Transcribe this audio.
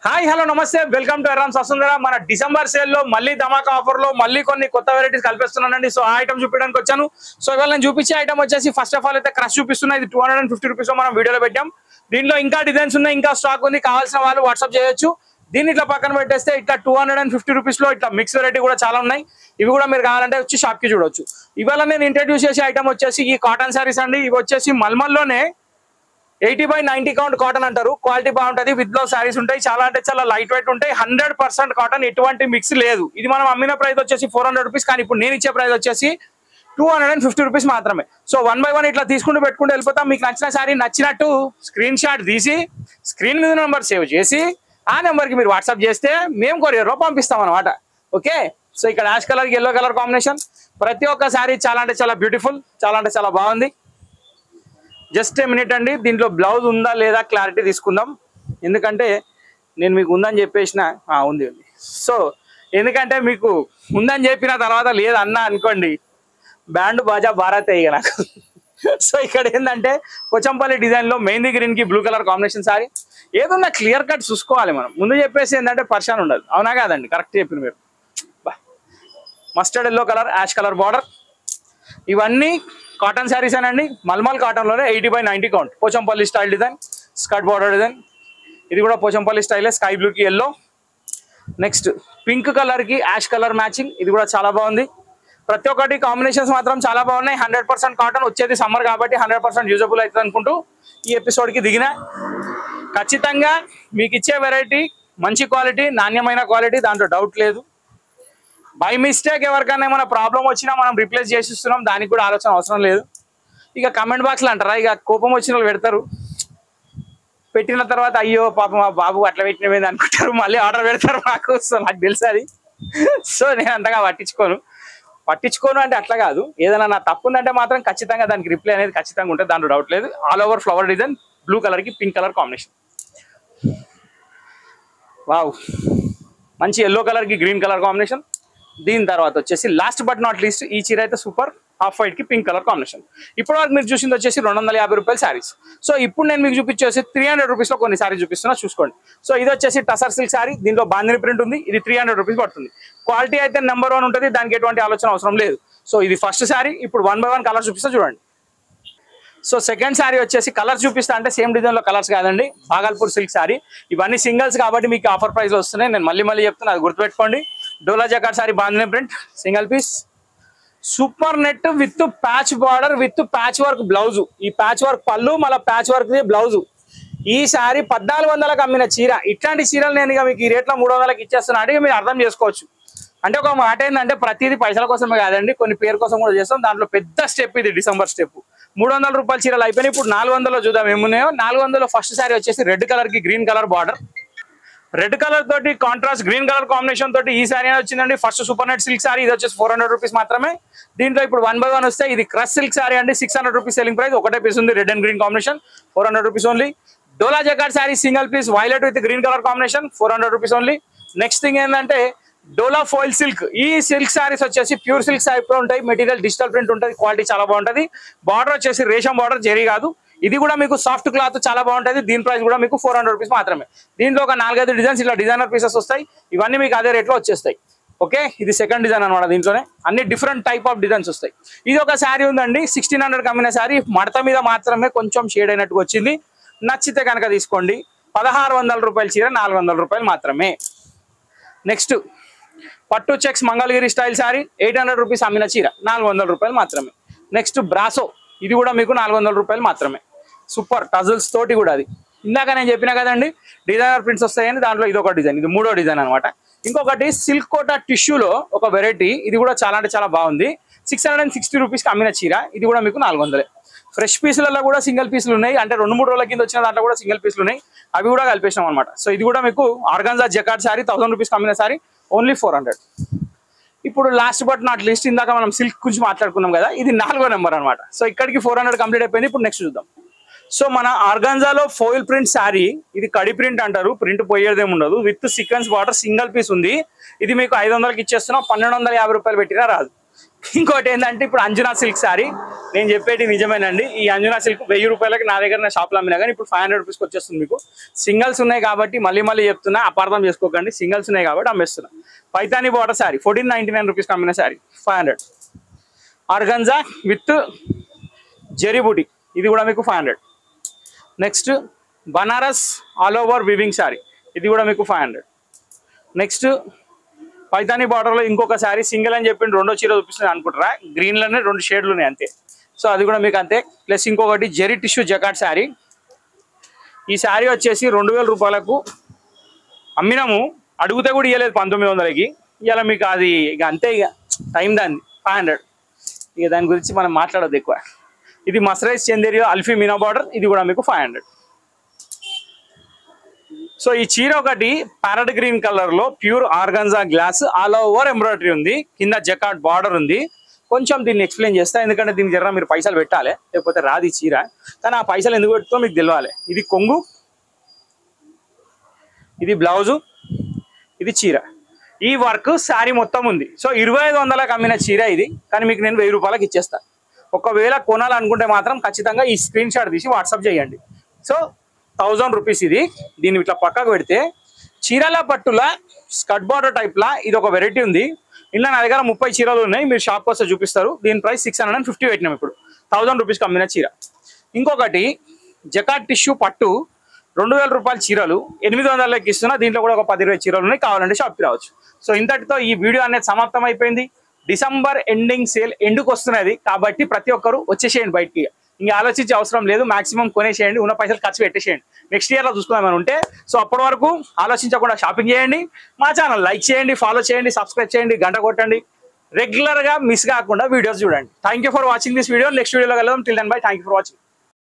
Hi hello నమస్తే welcome to ఎర్రామ్స్ Vasundhara. మన December sale లో మళ్ళీ ధమాకా ఆఫర్ లో మళ్ళీ కొన్ని కొత్త వెరైటీస్ కల్పిస్తున్నానండి. సో ఆ ఐటమ్ చూపించడానికి వచ్చాను. సో ఇవాళ నేను చూపించే ఐటమ్ వచ్చేసి ఫస్ట్ ఆఫ్ ఆల్ అయితే క్రష్ చూపిస్తున్నా. ఇది 250 రూపీస్ లో మనం వీడియోలో పెట్టాం. దీంట్లో ఇంకా డిజైన్స్ ఉన్నాయి, ఇంకా స్టాక్ ఉంది. కావాల్సిన వాళ్ళు వాట్సాప్ చేయొచ్చు. దీన్ని ఇట్లా పక్కన పెట్టేస్తే ఇట్లా 250 రూపీస్ లో ఇట్లా మిక్స్ వెరైటీ కూడా చాలా ఉన్నాయి. ఇవి కూడా మీరు కావాలంటే వచ్చి షాప్ కి చూడొచ్చు. ఇవాళ నేను ఇంట్రడ్యూస్ చేసే ఐటమ్ వచ్చేసి ఈ కాటన్ శారీస్ అండి. ఇవి వచ్చేసి మల్మల్లోనే 80/90 కౌంట్ కాటన్ అంటారు. క్వాలిటీ బాగుంటది. విత్ బ్లౌజ్ సారీస్ ఉంటాయి. చాలా అంటే చాలా లైట్ వెయిట్ ఉంటాయి. 100% కాటన్, ఎటువంటి మిక్స్ లేదు. ఇది మనం అమ్మిన ప్రైస్ వచ్చేసి 400 రూపీస్, కానీ ఇప్పుడు నేను ఇచ్చే ప్రైస్ వచ్చేసి 250 రూపీస్ మాత్రమే. సో 1 by 1 ఇట్లా తీసుకుంటూ పెట్టుకుంటూ వెళ్ళిపోతాం. మీకు నచ్చిన సారీ నచ్చినట్టు స్క్రీన్ షాట్ తీసి స్క్రీన్ మీద నెంబర్ సేవ్ చేసి ఆ నెంబర్ కి మీరు వాట్సాప్ చేస్తే మేము కొరియర్లో పంపిస్తాం అనమాట. ఓకే, సో ఇక్కడ యాష్ కలర్ కి ఎల్లో కలర్ కాంబినేషన్. ప్రతి ఒక్క సారీ చాలా అంటే చాలా బ్యూటిఫుల్, చాలా అంటే చాలా బాగుంది. జస్ట్ ఏ మినిట్ అండి, దీంట్లో బ్లౌజ్ ఉందా లేదా క్లారిటీ తీసుకుందాం. ఎందుకంటే నేను మీకు ఉందని చెప్పేసిన ఉంది. సో ఎందుకంటే మీకు ఉందని చెప్పిన తర్వాత లేదు అన్నా అనుకోండి, బ్యాండ్ బాజా భారత్ అయ్యి నాకు. సో ఇక్కడ ఏంటంటే పోచంపల్లి డిజైన్ లో మెహందీ గ్రీన్ కి బ్లూ కలర్ కాంబినేషన్ సారీ. ఏదన్నా క్లియర్ కట్ చూసుకోవాలి మనం. ముందు చెప్పేసి ఏంటంటే పర్షన్ ఉండదు. అవునా కాదండి? కరెక్ట్ చెప్పిన మీరు. Mustard yellow colour, ash colour border. ఇవన్నీ కాటన్ శారీస్ అనండి. మల్మల్ కాటన్ లోనే 80/90 count. Pochampally style design, skirt border design. ఇది కూడా పోచంపల్లి స్టైల్, స్కై బ్లూ కి ఎల్లో. నెక్స్ట్ పింక్ కలర్ కి యాష్ కలర్ మ్యాచింగ్. ఇది కూడా చాలా బాగుంది. ప్రతి ఒక్కటి కాంబినేషన్స్ మాత్రం చాలా బాగున్నాయి. 100% కాటన్. వచ్చేది సమ్మర్ కాబట్టి 100% యూజబుల్ అవుతుంది అనుకుంటూ ఈ ఎపిసోడ్ కి దిగిన. ఖచ్చితంగా మీకు ఇచ్చే వెరైటీ మంచి క్వాలిటీ, నాణ్యమైన క్వాలిటీ, దాంట్లో డౌట్ లేదు. బై మిస్టేక్ ఎవరికైనా ఏమైనా ప్రాబ్లం వచ్చినా మనం రిప్లేస్ చేసిస్తున్నాం, దానికి కూడా ఆలోచన అవసరం లేదు. ఇక కమెంట్ బాక్స్లో అంటారా, ఇక కోపం వచ్చిన వాళ్ళు పెడతారు. పెట్టిన తర్వాత అయ్యో పాపం మా బాబు అట్లా పెట్టినవేంది అనుకుంటారు, మళ్ళీ ఆర్డర్ పెడతారు మాకు. సో నాకు తెలుసు అది. సో నేను అంతగా పట్టించుకోను అంటే అట్లా కాదు. ఏదైనా నా తప్పు ఉందంటే మాత్రం ఖచ్చితంగా దానికి రిప్లై అనేది ఖచ్చితంగా ఉంటుంది, దాంట్లో డౌట్ లేదు. All over flower design, blue colour కి పింక్ కలర్ కాంబినేషన్. వావ్, మంచి ఎల్లో కలర్ కి గ్రీన్ కలర్ కాంబినేషన్. దీని తర్వాత వచ్చేసి లాస్ట్ బట్ నాట్ లీస్ట్ ఈ చీర అయితే సూపర్. హాఫ్ వైట్ కి పింక్ కలర్ కాంబినేషన్. ఇప్పుడు వరకు మీరు చూసింది వచ్చేసి 250 రూపాయల శారీస్. సో ఇప్పుడు నేను మీకు చూపించేసి 300 రూపీస్ లో కొన్ని శారీస్ చూపిస్తున్నా, చూసుకోండి. సో ఇది వచ్చేసి టసర్ సిల్క్ శారీ. దీంట్లో బాందిని ప్రింట్ ఉంది. ఇది 300 రూపీస్ పడుతుంది. క్వాలిటీ అయితే నెంబర్ 1 ఉంటుంది, దానికి ఎటువంటి ఆలోచన అవసరం లేదు. సో ఇది ఫస్ట్ శారీ. ఇప్పుడు 1 by 1 కలర్ చూపిస్తా చూడండి. సో సెకండ్ శారీ వచ్చేసి కలర్స్ చూపిస్తా అంటే సేమ్ డిజైన్ లో కలర్స్ కాదండి, భాగల్పూర్ సిల్క్ శారీ. ఇవన్నీ సింగిల్స్ కాబట్టి మీకు ఆఫర్ ప్రైస్ లో వస్తున్నాయి. నేను మళ్ళీ చెప్తున్నా, అది గుర్తుపెట్టుకోండి. Dola jacquard sari, bandhani print, single piece, super net with patch border with patch work blouse. ఈ ప్యాచ్ వర్క్ పళ్ళు, మళ్ళీ ప్యాచ్ వర్క్ బ్లౌజ్. ఈ శారీ 1400లకు అమ్మిన చీర. ఇట్లాంటి చీరలు నేను ఇక మీకు ఈ రేట్లో 300లకు ఇచ్చేస్తున్నా అంటే మీరు అర్థం చేసుకోవచ్చు. అంటే ఒక మాట ఏంటంటే ప్రతిదీ పైసల కోసమే కాదండి, కొన్ని పేరు కోసం కూడా చేస్తాం. దాంట్లో పెద్ద స్టెప్ ఇది, డిసెంబర్ స్టెప్. 300 రూపాయల చీరలు అయిపోయినాయి. ఇప్పుడు 400లో చూద్దాం ఏమున్నాయో. 400లో ఫస్ట్ శారీ వచ్చేసి రెడ్ కలర్ కి green colour border, red colour తోటి కాంట్రాస్ట్ గ్రీన్ కలర్ కాంబినేషన్ తోటి ఈ శారీ వచ్చిందండి. First super net silk sari. ఇది వచ్చేసి 400 రూపీస్ మాత్రమే. దీంట్లో ఇప్పుడు 1 by 1 వస్తే ఇది క్రష్ సిల్క్ శారీ అండి. 600 రూపీస్ సెల్లింగ్ ప్రైస్. ఒకటే పీస్ ఉంది, red and green combination, 400 rupees only. Dola jacquard sari single piece, violet with green colour combination, 400 rupees only. Next thing ఏంటంటే డోలా ఫాయిల్ సిల్క్. ఈ సిల్క్ శారీస్ వచ్చేసి ప్యూర్ సిల్క్ టైప్ లో ఉంటాయి. మెటీరియల్ డిజిటల్ ప్రింట్ ఉంటుంది, quality చాలా బాగుంటుంది. బార్డర్ వచ్చేసి రేషం బార్డర్, జరీ కాదు. ఇది కూడా మీకు సాఫ్ట్ క్లాత్, చాలా బాగుంటుంది. దీని ప్రైస్ కూడా మీకు 400 రూపీస్ మాత్రమే. దీంట్లో ఒక 4-5 డిజైన్స్ ఇట్లా డిజైనర్ పీసెస్ వస్తాయి. ఇవన్నీ మీకు అదే రేట్లో వచ్చేస్తాయి. ఓకే, ఇది సెకండ్ డిజైన్ అనమాట. దీంట్లోనే అన్ని డిఫరెంట్ టైప్ ఆఫ్ డిజైన్స్ వస్తాయి. ఇది ఒక శారీ ఉందండి, 1600 అమ్మిన శారీ. మడత మీద మాత్రమే కొంచెం షేడ్ అయినట్టుగా వచ్చింది. నచ్చితే కనుక తీసుకోండి. 1600 రూపాయల చీర 400 రూపాయలు మాత్రమే. నెక్స్ట్ పట్టు checks Mangalagiri style sari, 800 rupees అమ్మిన చీర, 400 రూపాయలు మాత్రమే. Next brasso. ఇది కూడా మీకు 400 రూపాయలు మాత్రమే. సూపర్ టజల్స్ తోటి కూడా. అది ఇందాక నేను చెప్పినా కదండి డిజైనర్ ప్రింట్స్ వస్తాయని, దాంట్లో ఇది ఒక డిజైన్, ఇది 3వ డిజైన్ అనమాట. ఇంకొకటి సిల్క్ కోటా టిష్యూలో ఒక వెరైటీ. ఇది కూడా చాలా అంటే చాలా బాగుంది. 660 రూపీస్కి అమ్మిన చీర. ఇది కూడా మీకు 400. ఫ్రెష్ పీసులలో కూడా సింగిల్ పీసులు ఉన్నాయి, అంటే 2-3 రోజుల కింద వచ్చిన దాంట్లో కూడా సింగిల్ పీసులు ఉన్నాయి. అవి కూడా కలిపేసినాం అనమాట. సో ఇది కూడా మీకు ఆర్గాన్జా జకార్డ్ శారీ, 1000 రూపీస్కి అమ్మిన శారీ, ఓన్లీ 400. ఇప్పుడు లాస్ట్ బట్ నాట్ లీస్ట్, ఇందాక మనం సిల్క్ గురించి మాట్లాడుకున్నాం కదా, ఇది 4వ నెంబర్ అనమాట. సో ఇక్కడికి 400 కంప్లీట్ అయిపోయింది. ఇప్పుడు నెక్స్ట్ చూద్దాం. సో మన ఆర్గాన్జాలో ఫోయిల్ ప్రింట్ శారీ. ఇది కడి ప్రింట్ అంటారు, ప్రింట్ పోయేదేమి ఉండదు. With sequence border, single piece ఉంది. ఇది మీకు 500కి ఇచ్చేస్తున్నాం. 1250 రూపాయలు పెట్టినా రాదు. ఇంకోటి ఏంటంటే ఇప్పుడు అంజనా సిల్క్ సారీ నేను చెప్పేది నిజమేనండి. ఈ అంజనా సిల్క్ 1000 రూపాయలకి నా దగ్గర షాప్లో అమ్మినా కానీ ఇప్పుడు 500 రూపీస్కి వచ్చేస్తుంది మీకు. సింగల్స్ ఉన్నాయి కాబట్టి మళ్ళీ చెప్తున్నా, అపార్థం చేసుకోకండి. సింగల్స్ ఉన్నాయి కాబట్టి అమ్మేస్తున్నా. పైతానీ బార్డర్ శారీ 1499 రూపీస్కి అమ్మిన శారీ 500. ఆర్గంజా విత్ జెరీబూటీ ఇది కూడా మీకు 500. Next Banaras all over weaving sari ఇది కూడా మీకు 500. నెక్స్ట్ పైతానీ బార్డర్లో ఇంకొక శారీ సింగిల్ అని చెప్పి రెండో చీర చూపిస్తుంది అనుకుంటారా, గ్రీన్లోనే 2 షేడ్లు ఉన్నాయి అంతే. సో అది కూడా మీకు అంతే. ప్లస్ ఇంకొకటి జెరీ టిష్యూ జకాట్ శారీ. ఈ శారీ వచ్చేసి 2000 రూపాయలకు అమ్మినాము, అడిగితే కూడా ఇవ్వలేదు 1900కి. ఇవాళ మీకు అది ఇక అంతే, ఇక టైం దాన్ని 500. ఇక దాని గురించి మనం మాట్లాడదు ఎక్కువ. ఇది మసరైజ్ చందేరియో అల్ఫీ మీనా బార్డర్ ఇది కూడా మీకు 500. సో ఈ చీర ఒకటి ప్యారెట్ గ్రీన్ కలర్ లో pure organza glass all over embroidery ఉంది, కింద జకాట్ బార్డర్ ఉంది. కొంచెం దీన్ని ఎక్స్ప్లెయిన్ చేస్తా, ఎందుకంటే దీనికి జర మీరు పైసలు పెట్టాలి, లేకపోతే రాదు ఈ చీర. కానీ ఆ పైసలు ఎందుకు పెట్టుకో మీకు తెలియాలి. ఇది కొంగు, ఇది బ్లౌజు, ఇది చీర. ఈ వర్క్ శారీ మొత్తం ఉంది. సో 2500లకు అమ్మిన చీర ఇది, కానీ మీకు నేను 1000 రూపాయలకి ఇచ్చేస్తా. ఒకవేళ కొనాలనుకుంటే మాత్రం ఖచ్చితంగా ఈ స్క్రీన్ షాట్ తీసి వాట్సాప్ చేయండి. సో 1000 రూపీస్ ఇది. దీన్ని ఇట్లా పక్కకు పెడితే చీరల పట్టుల స్కర్ట్ బార్డర్ టైప్లా ఇది ఒక వెరైటీ ఉంది. ఇలా నా దగ్గర 30 చీరలు ఉన్నాయి, మీరు షాప్కి వస్తే చూపిస్తారు. దీని ప్రైస్ 650 పెట్టినాం ఇప్పుడు. 1000 రూపీస్కి అమ్మిన చీర. ఇంకొకటి జకాట్ టిష్యూ పట్టు 2000 రూపాయల చీరలు 800లకి ఇస్తున్నా. దీంట్లో కూడా ఒక 10-20 చీరలు ఉన్నాయి, కావాలంటే షాప్కి రావచ్చు. సో ఇంతటితో ఈ వీడియో అనేది సమాప్తం అయిపోయింది. డిసెంబర్ ఎండింగ్ సేల్ ఎండుకు వస్తున్నది కాబట్టి ప్రతి ఒక్కరు వచ్చేసేయండి బయటికి. ఇంకా ఆలోచించే అవసరం లేదు, మాక్సిమం కొనేసేయండి, ఉన్న పైసలు ఖర్చు పెట్టేసేయండి. నెక్స్ట్ ఇయర్లో చూసుకుందామని ఉంటే. సో అప్పటి వరకు ఆలోచించకుండా షాపింగ్ చేయండి. మా ఛానల్ లైక్ చేయండి, ఫాలో చేయండి, సబ్స్క్రైబ్ చేయండి, గంట కొట్టండి. రెగ్యులర్గా మిస్ కాకుండా వీడియోస్ చూడండి. Thank you for watching this video. Next వీడియోలో కలుద్దాం. Till then bye. Thank you for watching.